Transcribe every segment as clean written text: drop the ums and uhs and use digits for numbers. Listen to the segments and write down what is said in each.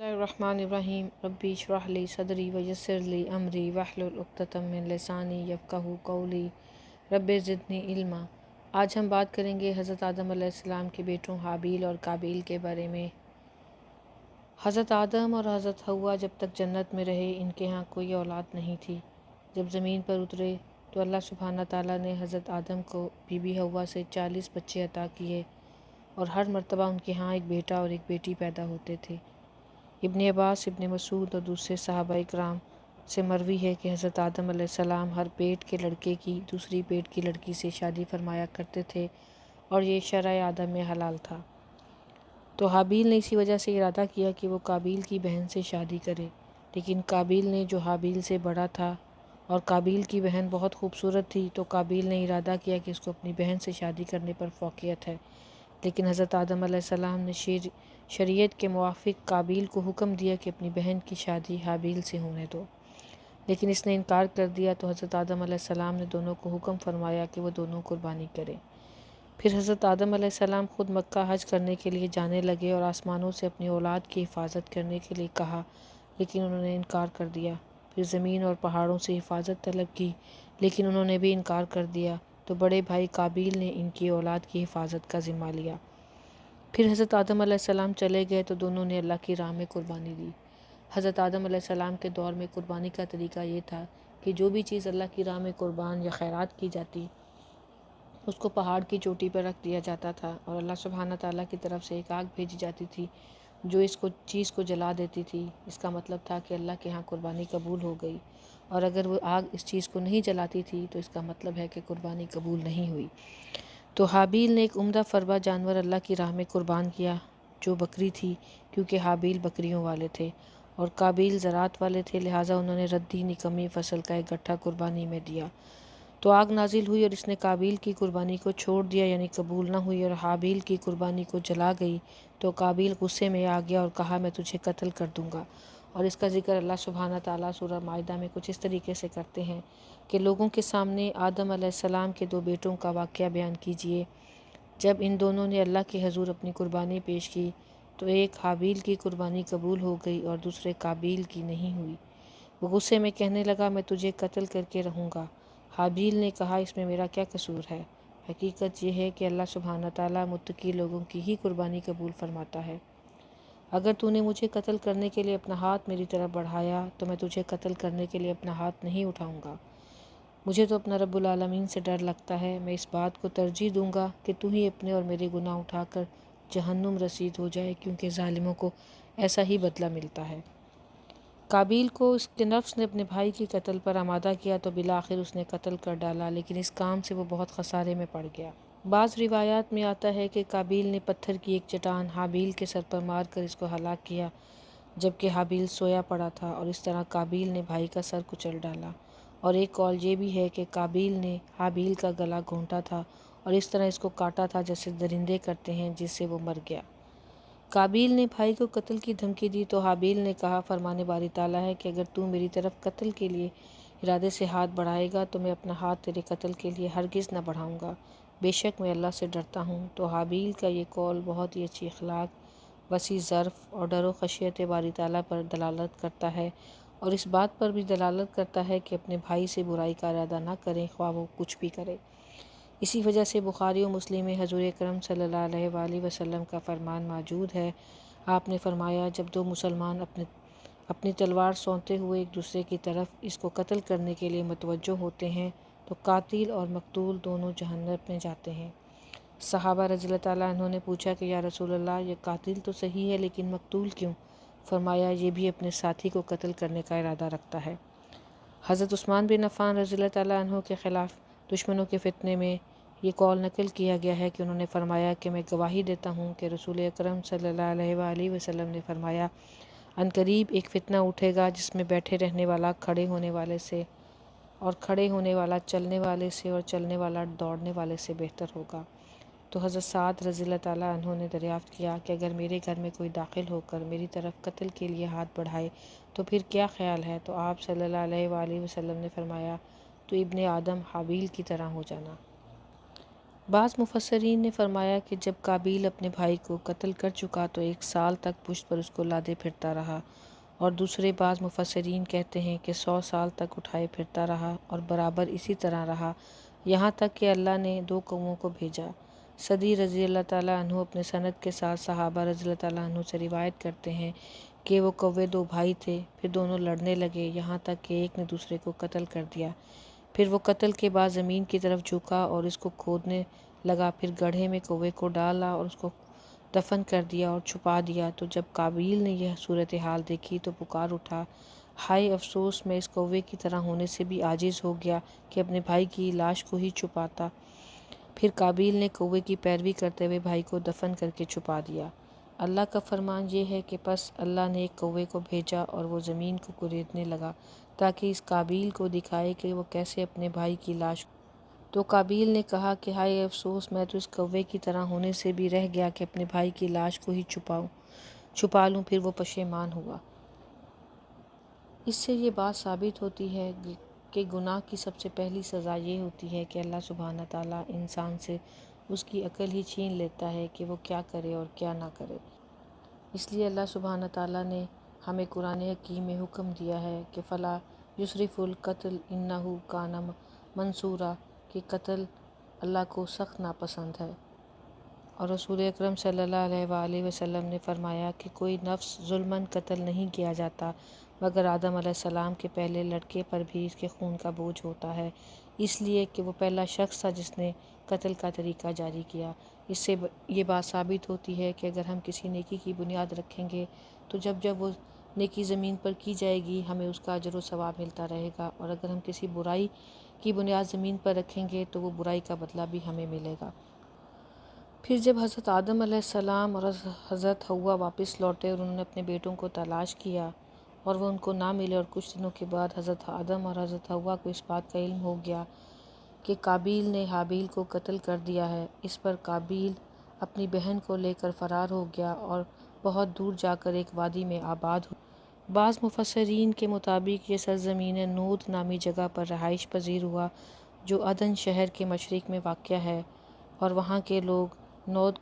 बिस्मिल्लाहिर्रहमानिर्रहीम रब्बी इश्रह ली सदरी वयस्सिर ली अमरी वहलुल उक़्दतम मिन लिसानी यफ़क़हू क़ौली रब्बि ज़िदनी इल्मा। आज हम बात करेंगे हज़रत आदम अलैहिस्सलाम के बेटों हाबील और काबील के बारे में। हज़रत आदम और हज़रत हव्वा जब तक जन्नत में रहे, इनके यहाँ कोई औलाद नहीं थी। जब ज़मीन पर उतरे तो अल्लाह सुब्हाना ताला ने हज़रत आदम को बीबी हव्वा से 40 बच्चे अता किए और हर मर्तबा उनके यहाँ एक बेटा और एक बेटी पैदा होते थे। इब्न अब्बास, इब्न मसूद और दूसरे सहाबा इकराम से मरवी है कि हज़रत आदम अलैहिस्सलाम हर पेट के लड़के की दूसरी पेट की लड़की से शादी फरमाया करते थे और ये शरअ आदम में हलाल था। तो हाबील ने इसी वजह से इरादा किया कि वो काबील की बहन से शादी करे, लेकिन काबील ने, जो हाबील से बड़ा था और काबील की बहन बहुत खूबसूरत थी, तो काबील ने इरादा किया कि इसको अपनी बहन से शादी करने पर फ़ौक़ियत है। लेकिन हज़रत आदम अलैहिस्सलाम ने शरीयत के मुवाफ़िक़ काबील को हुक्म दिया कि अपनी बहन की शादी हाबील से होने दो, लेकिन इसने इनकार कर दिया। तो हज़रत आदम अलैहिस्सलाम ने दोनों को हुक्म फरमाया कि वो दोनों कुर्बानी करें। फिर हज़रत आदम अलैहिस्सलाम ख़ुद मक्का हज करने के लिए जाने लगे और आसमानों से अपनी औलाद की हिफाजत करने के लिए कहा, लेकिन उन्होंने इनकार कर दिया। फिर ज़मीन और पहाड़ों से हिफाजत तलब की, लेकिन उन्होंने भी इनकार कर दिया। तो बड़े भाई काबील ने इनकी औलाद की हिफाजत का ज़िम्मा लिया। फिर हज़रत आदम अलैहिस्सलाम चले गए तो दोनों ने अल्लाह की राह में कुर्बानी दी। हज़रत आदम अलैहिस्सलाम के दौर में कुर्बानी का तरीका ये था कि जो भी चीज़ अल्लाह की राह में कुर्बान या खैरात की जाती, उसको पहाड़ की चोटी पर रख दिया जाता था और अल्लाह सुब्हाना ताला की तरफ से एक आग भेजी जाती थी जो इसको चीज़ को जला देती थी। इसका मतलब था कि अल्लाह के यहाँ कुर्बानी कबूल हो गई, और अगर वो आग इस चीज़ को नहीं जलाती थी तो इसका मतलब है कि कुर्बानी कबूल नहीं हुई। तो हाबील ने एक उम्दा फरवा जानवर अल्लाह की राह में कुर्बान किया, जो बकरी थी, क्योंकि हाबील बकरियों वाले थे और काबील ज़रात वाले थे, लिहाजा उन्होंने रद्दी निकम्मी फसल का एक गट्ठा कुर्बानी में दिया। तो आग नाजिल हुई और इसने काबील की कुर्बानी को छोड़ दिया, यानी कबूल न हुई, और हाबील की कुर्बानी को जला गई। तो काबील गुस्से में आ गया और कहा, मैं तुझे कत्ल कर दूंगा। और इसका ज़िक्र अल्लाह सुब्हाना ताला सूरह माइदा में कुछ इस तरीके से करते हैं कि लोगों के सामने आदम अलैहिस्सलाम के दो बेटों का वाक़या बयान कीजिए। जब इन दोनों ने अल्लाह के हजूर अपनी कुर्बानी पेश की तो एक हाबील की कुर्बानी कबूल हो गई और दूसरे काबील की नहीं हुई। वो गुस्से में कहने लगा, मैं तुझे कत्ल करके रहूँगा। हाबील ने कहा, इसमें मेरा क्या कसूर है? हकीकत यह है कि अल्लाह सुब्हाना ताला मुत्तकी लोगों की ही कुर्बानी कबूल फरमाता है। अगर तूने मुझे कत्ल करने के लिए अपना हाथ मेरी तरफ बढ़ाया तो मैं तुझे कत्ल करने के लिए अपना हाथ नहीं उठाऊँगा। मुझे तो अपना रब्बुल आलमीन से डर लगता है। मैं इस बात को तरजीह दूँगा कि तू ही अपने और मेरे गुनाह उठाकर जहन्नुम रसीद हो जाए, क्योंकि ज़ालिमों को ऐसा ही बदला मिलता है। काबील को उसके नफ्स ने अपने भाई की कत्ल पर आमादा किया तो बिला आखिर उसने कत्ल कर डाला, लेकिन इस काम से वो बहुत खसारे में पड़ गया। बाज़ रिवायात में आता है कि काबील ने पत्थर की एक चट्टान हाबील के सर पर मार कर इसको हलाक किया, जबकि हाबील सोया पड़ा था, और इस तरह काबील ने भाई का सर कुचल डाला। और एक कौल ये भी है कि काबील ने हाबील का गला घोंटा था और इस तरह इसको काटा था जैसे दरिंदे करते हैं, जिससे वो मर गया। काबील ने भाई को कत्ल की धमकी दी तो हाबील ने कहा, फरमाने बारी ताला है कि अगर तू मेरी तरफ कत्ल के लिए इरादे से हाथ बढ़ाएगा तो मैं अपना हाथ तेरे कत्ल के लिए हरगिज़ न बढ़ाऊँगा। बेशक मैं अल्लाह से डरता हूँ। तो हाबील का ये कौल बहुत ही अच्छी अखलाक, वसी ज़र्फ़ और डर व ख़शियत बारी ताला पर दलालत करता है, और इस बात पर भी दलालत करता है कि अपने भाई से बुराई का इरादा ना करें, ख्वाह वो कुछ भी करे। इसी वजह से बुखारी और मुस्लिम में हज़ूर अकरम सल्लल्लाहु अलैहि वसल्लम का फरमान मौजूद है। आपने फरमाया, जब दो मुसलमान अपनी तलवार सौंते हुए एक दूसरे की तरफ इसको कत्ल करने के लिए मुतवज्जो होते हैं तो कातिल और मकतूल दोनों जहन्नम में जाते हैं। सहाबा रज़ियल्लाहु ताला अन्हु ने पूछा कि या रसूल अल्लाह, ये कातिल तो सही है लेकिन मकतूल क्यों? फरमाया, ये भी अपने साथी को कत्ल करने का इरादा रखता है। हज़रत उस्मान बिन अफ़्फ़ान रज़ियल्लाहु ताला अन्हु के ख़िलाफ़ दुश्मनों के फितने में ये कौल नकल किया गया है कि उन्होंने फरमाया कि मैं गवाही देता हूँ कि रसूल अकरम सल्लल्लाहु अलैहि वसल्लम ने फरमाया, अनकरीब एक फ़ितना उठेगा जिसमें बैठे रहने वाला खड़े होने वाले से, और खड़े होने वाला चलने वाले से, और चलने वाला दौड़ने वाले से बेहतर होगा। तो हज़रत साद रज़ियल्लाहु ताला अन्हु ने दरियाफ़्त किया कि अगर मेरे घर में कोई दाखिल होकर मेरी तरफ कत्ल के लिए हाथ बढ़ाए तो फिर क्या ख्याल है? तो आप सल्लल्लाहु अलैहि वसल्लम ने फरमाया, तो इब्ने आदम हाबील की तरह हो जाना। بعض مفسرین نے فرمایا کہ جب قابیل اپنے بھائی کو قتل کر چکا تو 1 سال تک پشت پر اس کو لادے پھرتا رہا، اور دوسرے بعض مفسرین کہتے ہیں کہ 100 سال تک اٹھائے پھرتا رہا اور برابر اسی طرح رہا، یہاں تک کہ اللہ نے 2 کووں کو بھیجا۔ صدی رضی اللہ تعالیٰ عنہ اپنے سند کے ساتھ صحابہ رضی اللہ تعالیٰ عنہ سے روایت کرتے ہیں کہ وہ کوے 2 بھائی تھے، پھر دونوں لڑنے لگے یہاں تک کہ ایک نے دوسرے کو قتل کر دیا۔ پھر وہ قتل کے بعد زمین کی طرف جھکا اور اس کو کھودنے لگا، پھر گڑھے میں کوے کو ڈالا اور اس کو دفن کر دیا اور چھپا دیا۔ تو جب قابیل نے یہ صورتحال دیکھی تو پکار اٹھا، ہائے افسوس، میں اس کوے کی طرح ہونے سے بھی عاجز ہو گیا کہ اپنے بھائی کی لاش کو ہی چھپاتا۔ پھر قابیل نے کوے کی پیروی کرتے ہوئے بھائی کو دفن کر کے چھپا دیا۔ اللہ کا فرمان یہ ہے کہ پس اللہ نے ایک کوے کو بھیجا اور وہ زمین کو کریدنے لگا تاکہ اس قابیل کو دکھائے کہ وہ کیسے اپنے بھائی کی لاش۔ تو قابیل نے کہا کہ ہائے افسوس، میں تو اس کوے کی طرح ہونے سے بھی رہ گیا کہ اپنے بھائی کی لاش کو ہی چھپا لوں۔ پھر وہ پشیمان ہوا۔ اس سے یہ بات ثابت ہوتی ہے کہ گناہ کی سب سے پہلی سزا یہ ہوتی ہے کہ اللہ سبحانہ تعالیٰ انسان سے اس کی عقل ہی چھین لیتا ہے کہ وہ کیا کرے اور کیا نہ کرے۔ اس لیے اللہ سبحانہ تعالیٰ نے ہمیں قرآن حکیم میں حکم دیا ہے کہ فَلَا يُسْرِفُ الْقَتْلَ إِنَّهُ كَانَ مَنْصُورًا، کہ قتل اللہ کو سخت ناپسند ہے۔ اور رسول اکرم صلی اللہ علیہ وآلہ وسلم نے فرمایا کہ کوئی نفس ظلماً قتل نہیں کیا جاتا مگر آدم علیہ السلام کے پہلے لڑکے پر بھی اس کے خون کا بوجھ ہوتا ہے، اس لیے کہ وہ پہلا شخص تھا جس نے قتل کا طریقہ جاری کیا۔ اس سے یہ بات ثابت ہوتی ہے کہ اگر ہم کسی نیکی کی بنیاد رکھیں گے تو جب جب وہ نیکی زمین پر کی جائے گی ہمیں اس کا اجر و ثواب ملتا رہے گا، اور اگر ہم کسی برائی کی بنیاد زمین پر رکھیں گے تو وہ برائی کا بدلہ بھی ہمیں ملے گا۔ پھر جب حضرت آدم علیہ السلام اور حضرت حوا واپس لوٹے اور انہوں نے اپنے بیٹوں کو تلاش کیا اور وہ ان کو نہ ملے، اور کچھ دنوں کے بعد حضرت آدم اور حضرت حوا کو اس بات کا علم ہو گیا کہ قابیل نے حابیل کو قتل کر دیا ہے، اس پر قابیل اپنی بہن کو لے کر فرار ہو گیا اور بہت دور جا کر ایک وادی میں آباد ہو۔ بعض مفسرین کے مطابق یہ سرزمین نود نامی جگہ پر رہائش پذیر ہوا جو عدن شہر کے مشرق میں واقع ہے، اور وہاں کے لوگ نود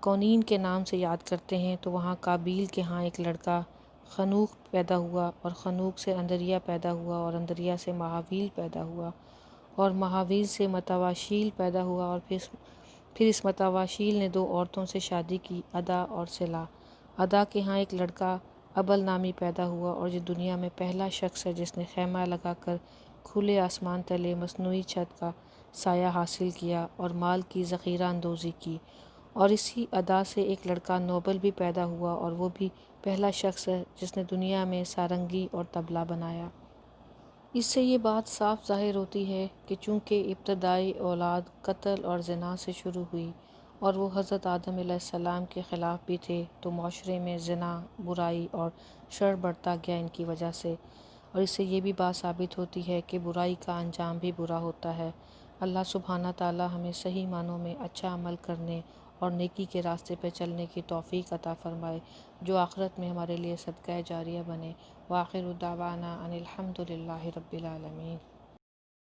کونین کے نام سے یاد کرتے ہیں۔ تو وہاں قابیل کے ہاں ایک لڑکا خنوخ پیدا ہوا، اور خنوخ سے اندریا پیدا ہوا، اور اندریا سے مہاویل پیدا ہوا، اور مہاویل سے متواشیل پیدا ہوا، اور پھر اس متواشیل نے 2 عورتوں سے شادی کی، ادا اور سلا۔ ادا کے ہاں ایک لڑکا ابل نامی پیدا ہوا، اور یہ دنیا میں پہلا شخص ہے جس نے خیمہ لگا کر کھلے آسمان تلے مصنوعی چھت کا سایہ حاصل کیا اور مال کی ذخیرہ اندوزی کی۔ اور اسی ادا سے ایک لڑکا نوبل بھی پیدا ہوا، اور وہ بھی پہلا شخص ہے جس نے دنیا میں سارنگی اور طبلہ بنایا۔ اس سے یہ بات صاف ظاہر ہوتی ہے کہ چونکہ ابتدائی اولاد قتل اور زنا سے شروع ہوئی اور وہ حضرت آدم علیہ السلام کے خلاف بھی تھے، تو معاشرے میں زنا، برائی اور شر بڑھتا گیا ان کی وجہ سے۔ اور اس سے یہ بھی بات ثابت ہوتی ہے کہ برائی کا انجام بھی برا ہوتا ہے۔ اللہ سبحانہ تعالیٰ ہمیں صحیح معنوں میں اچھا عمل کرنے اور نیکی کے راستے پہ چلنے کی توفیق عطا فرمائے، جو آخرت میں ہمارے لیے صدقہ جاریہ بنے۔ وآخر دعوانا ان الحمد للہ رب العالمین۔